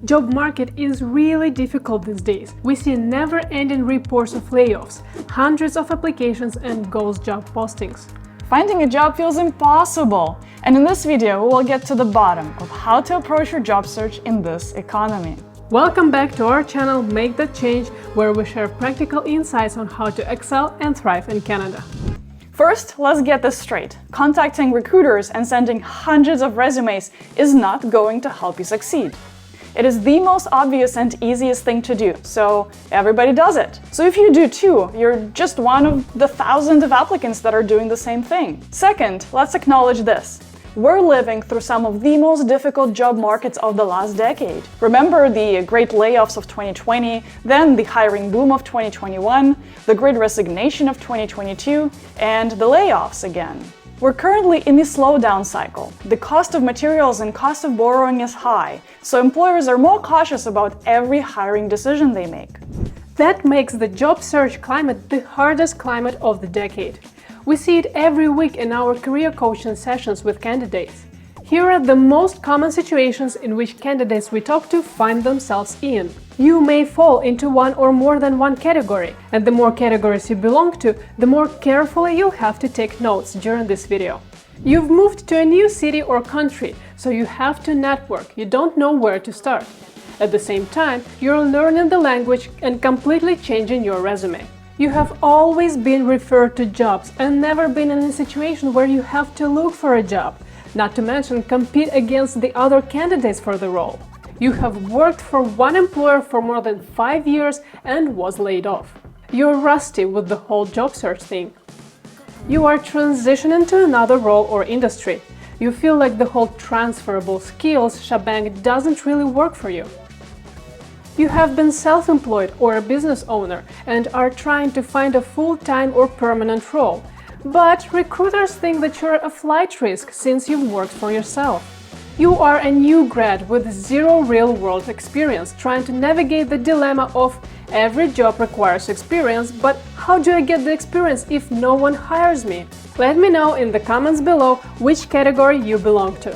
Job market is really difficult these days. We see never-ending reports of layoffs, hundreds of applications and ghost job postings. Finding a job feels impossible, and in this video we will get to the bottom of how to approach your job search in this economy. Welcome back to our channel Make That Change, where we share practical insights on how to excel and thrive in Canada. First, let's get this straight. Contacting recruiters and sending hundreds of resumes is not going to help you succeed. It is the most obvious and easiest thing to do, so everybody does it. So if you do too, you're just one of the thousands of applicants that are doing the same thing. Second, let's acknowledge this. We're living through some of the most difficult job markets of the last decade. Remember the great layoffs of 2020, then the hiring boom of 2021, the great resignation of 2022, and the layoffs again. We're currently in a slowdown cycle. The cost of materials and cost of borrowing is high, so employers are more cautious about every hiring decision they make. That makes the job search climate the hardest climate of the decade. We see it every week in our career coaching sessions with candidates. Here are the most common situations in which candidates we talk to find themselves in. You may fall into one or more than one category, and the more categories you belong to, the more carefully you'll have to take notes during this video. You've moved to a new city or country, so you have to network, you don't know where to start. At the same time, you're learning the language and completely changing your resume. You have always been referred to jobs and never been in a situation where you have to look for a job, not to mention compete against the other candidates for the role. You have worked for one employer for more than 5 years and was laid off. You're rusty with the whole job search thing. You are transitioning to another role or industry. You feel like the whole transferable skills shebang doesn't really work for you. You have been self-employed or a business owner and are trying to find a full-time or permanent role. But recruiters think that you're a flight risk since you've worked for yourself. You are a new grad with zero real-world experience trying to navigate the dilemma of every job requires experience, but how do I get the experience if no one hires me? Let me know in the comments below which category you belong to.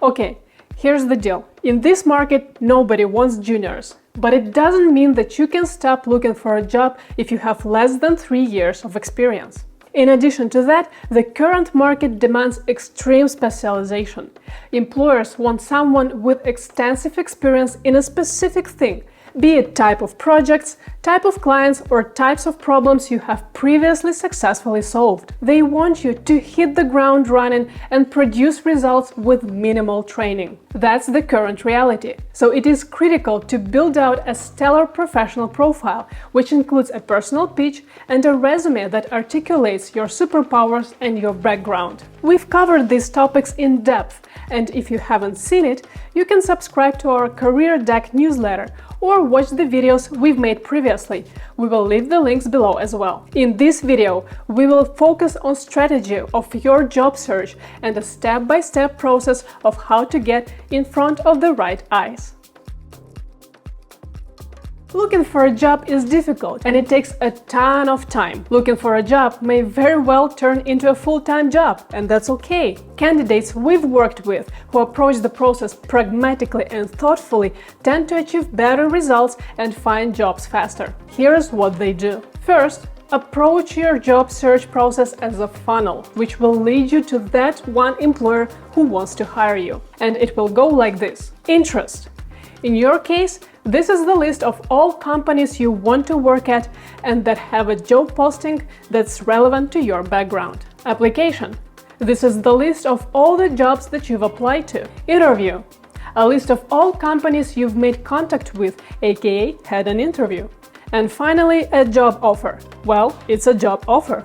Okay, here's the deal. In this market, nobody wants juniors. But it doesn't mean that you can stop looking for a job if you have less than 3 years of experience. In addition to that, the current market demands extreme specialization. Employers want someone with extensive experience in a specific thing, be it type of projects, type of clients, or types of problems you have previously successfully solved. They want you to hit the ground running and produce results with minimal training. That's the current reality. So it is critical to build out a stellar professional profile, which includes a personal pitch and a resume that articulates your superpowers and your background. We've covered these topics in depth, and if you haven't seen it, you can subscribe to our Career Deck newsletter or watch the videos we've made previously. We will leave the links below as well. In this video, we will focus on strategy of your job search and a step-by-step process of how to get in front of the right eyes. Looking for a job is difficult and it takes a ton of time. Looking for a job may very well turn into a full-time job, and that's okay. Candidates we've worked with who approach the process pragmatically and thoughtfully tend to achieve better results and find jobs faster. Here's what they do. First, approach your job search process as a funnel, which will lead you to that one employer who wants to hire you. And it will go like this. Interest. In your case, this is the list of all companies you want to work at and that have a job posting that's relevant to your background. Application. This is the list of all the jobs that you've applied to. Interview. A list of all companies you've made contact with, aka had an interview. And finally, a job offer. Well, it's a job offer.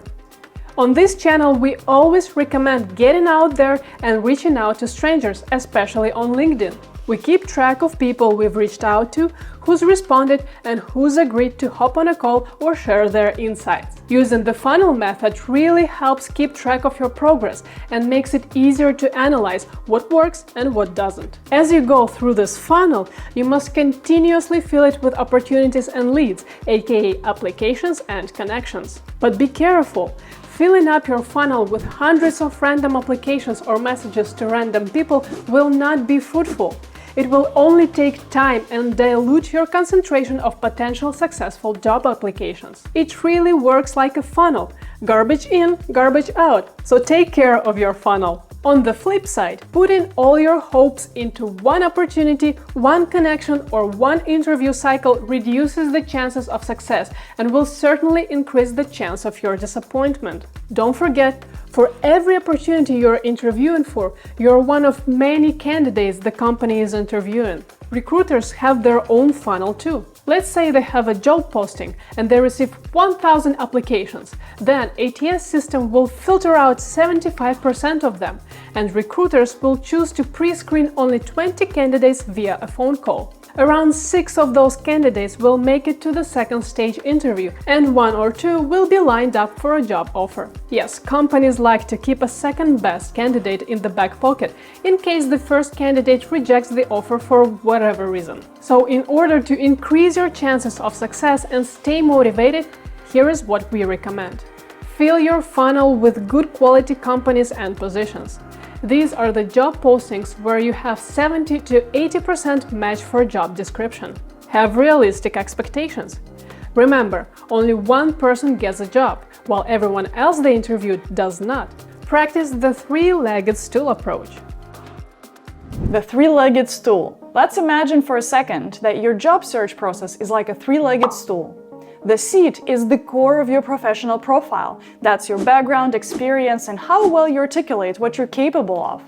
On this channel, we always recommend getting out there and reaching out to strangers, especially on LinkedIn. We keep track of people we've reached out to, who's responded, and who's agreed to hop on a call or share their insights. Using the funnel method really helps keep track of your progress and makes it easier to analyze what works and what doesn't. As you go through this funnel, you must continuously fill it with opportunities and leads, aka applications and connections. But be careful. Filling up your funnel with hundreds of random applications or messages to random people will not be fruitful. It will only take time and dilute your concentration of potential successful job applications. It really works like a funnel. Garbage in, garbage out. So take care of your funnel. On the flip side, putting all your hopes into one opportunity, one connection, or one interview cycle reduces the chances of success and will certainly increase the chance of your disappointment. Don't forget, for every opportunity you're interviewing for, you're one of many candidates the company is interviewing. Recruiters have their own funnel too. Let's say they have a job posting and they receive 1,000 applications. Then ATS system will filter out 75% of them, and recruiters will choose to pre-screen only 20 candidates via a phone call. Around 6 of those candidates will make it to the second stage interview, and 1 or 2 will be lined up for a job offer. Yes, companies like to keep a second best candidate in the back pocket in case the first candidate rejects the offer for whatever reason. So in order to increase your chances of success and stay motivated, here is what we recommend. Fill your funnel with good quality companies and positions. These are the job postings where you have 70 to 80% match for job description. Have realistic expectations. Remember, only one person gets a job, while everyone else they interviewed does not. Practice the three-legged stool approach. The three-legged stool. Let's imagine for a second that your job search process is like a three-legged stool. The seat is the core of your professional profile. That's your background, experience, and how well you articulate what you're capable of.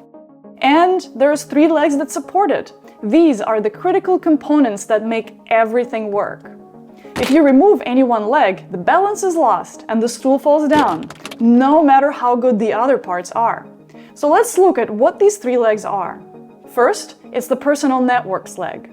And there's 3 legs that support it. These are the critical components that make everything work. If you remove any one leg, the balance is lost and the stool falls down, no matter how good the other parts are. So let's look at what these 3 legs are. First, it's the personal networks leg.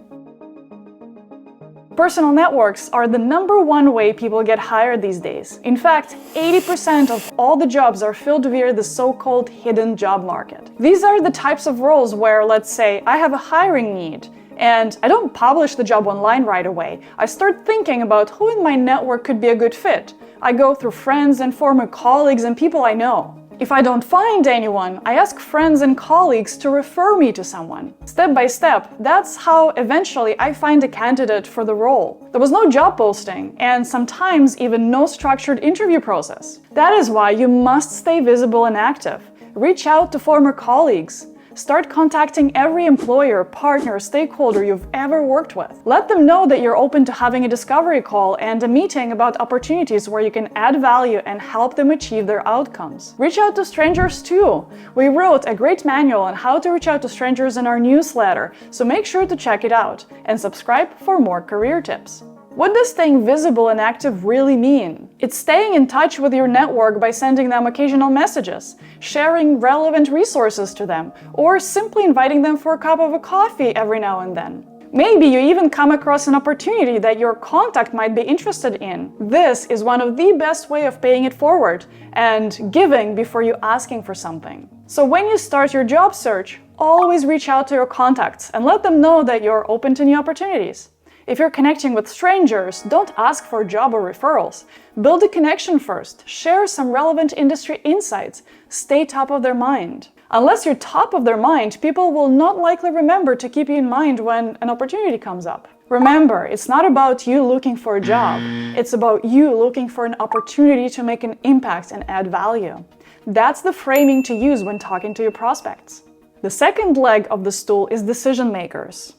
Personal networks are the #1 way people get hired these days. In fact, 80% of all the jobs are filled via the so-called hidden job market. These are the types of roles where, let's say, I have a hiring need, and I don't publish the job online right away. I start thinking about who in my network could be a good fit. I go through friends and former colleagues and people I know. If I don't find anyone, I ask friends and colleagues to refer me to someone. Step by step, that's how eventually I find a candidate for the role. There was no job posting, and sometimes even no structured interview process. That is why you must stay visible and active. Reach out to former colleagues. Start contacting every employer, partner, stakeholder you've ever worked with. Let them know that you're open to having a discovery call and a meeting about opportunities where you can add value and help them achieve their outcomes. Reach out to strangers too. We wrote a great manual on how to reach out to strangers in our newsletter, so make sure to check it out and subscribe for more career tips. What does staying visible and active really mean? It's staying in touch with your network by sending them occasional messages, sharing relevant resources to them, or simply inviting them for a cup of coffee every now and then. Maybe you even come across an opportunity that your contact might be interested in. This is one of the best ways of paying it forward and giving before you asking for something. So when you start your job search, always reach out to your contacts and let them know that you're open to new opportunities. If you're connecting with strangers, don't ask for job or referrals. Build a connection first, share some relevant industry insights, stay top of their mind. Unless you're top of their mind, people will not likely remember to keep you in mind when an opportunity comes up. Remember, it's not about you looking for a job. It's about you looking for an opportunity to make an impact and add value. That's the framing to use when talking to your prospects. The second leg of the stool is decision makers.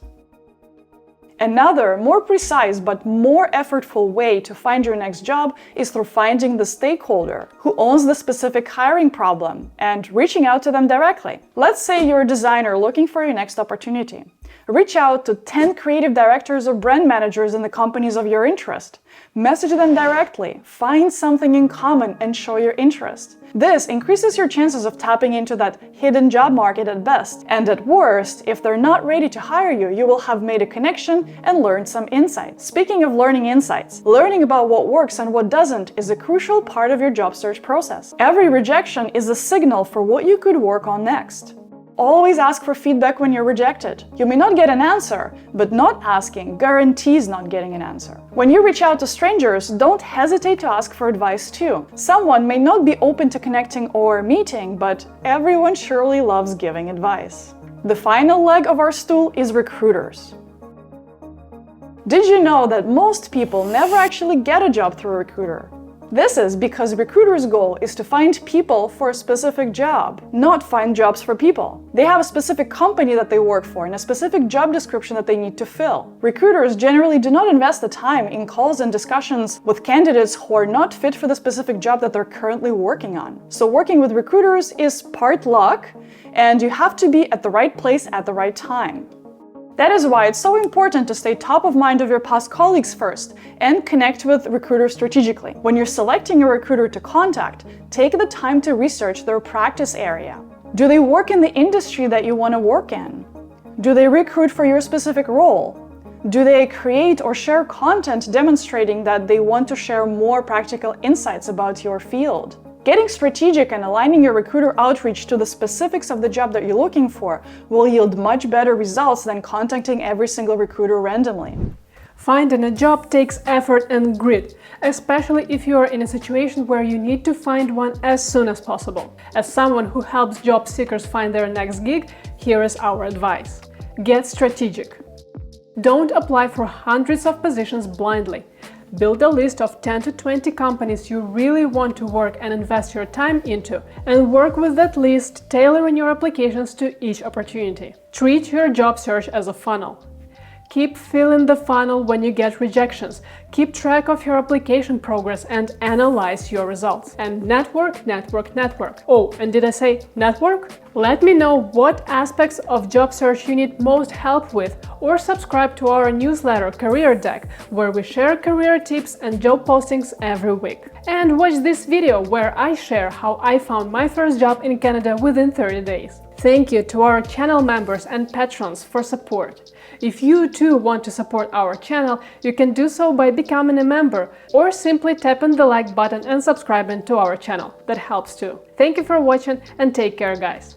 Another, more precise but more effortful way to find your next job is through finding the stakeholder who owns the specific hiring problem and reaching out to them directly. Let's say you're a designer looking for your next opportunity. Reach out to 10 creative directors or brand managers in the companies of your interest. Message them directly, find something in common, and show your interest. This increases your chances of tapping into that hidden job market at best. And at worst, if they're not ready to hire you, you will have made a connection and learned some insights. Speaking of learning insights, learning about what works and what doesn't is a crucial part of your job search process. Every rejection is a signal for what you could work on next. Always ask for feedback when you're rejected. You may not get an answer, but not asking guarantees not getting an answer. When you reach out to strangers, don't hesitate to ask for advice too. Someone may not be open to connecting or meeting, but everyone surely loves giving advice. The final leg of our stool is recruiters. Did you know that most people never actually get a job through a recruiter? This is because recruiters' goal is to find people for a specific job, not find jobs for people. They have a specific company that they work for and a specific job description that they need to fill. Recruiters generally do not invest the time in calls and discussions with candidates who are not fit for the specific job that they're currently working on. So working with recruiters is part luck, and you have to be at the right place at the right time. That is why it's so important to stay top of mind of your past colleagues first and connect with recruiters strategically. When you're selecting a recruiter to contact, take the time to research their practice area. Do they work in the industry that you want to work in? Do they recruit for your specific role? Do they create or share content demonstrating that they want to share more practical insights about your field? Getting strategic and aligning your recruiter outreach to the specifics of the job that you're looking for will yield much better results than contacting every single recruiter randomly. Finding a job takes effort and grit, especially if you are in a situation where you need to find one as soon as possible. As someone who helps job seekers find their next gig, here is our advice. Get strategic. Don't apply for hundreds of positions blindly. Build a list of 10 to 20 companies you really want to work and invest your time into, and work with that list, tailoring your applications to each opportunity. Treat your job search as a funnel. Keep filling the funnel when you get rejections. Keep track of your application progress and analyze your results. And network, network, network. Oh, and did I say network? Let me know what aspects of job search you need most help with, or subscribe to our newsletter Career Deck, where we share career tips and job postings every week. And watch this video where I share how I found my first job in Canada within 30 days. Thank you to our channel members and patrons for support. If you too want to support our channel, you can do so by becoming a member or simply tapping the like button and subscribing to our channel. That helps too. Thank you for watching and take care, guys.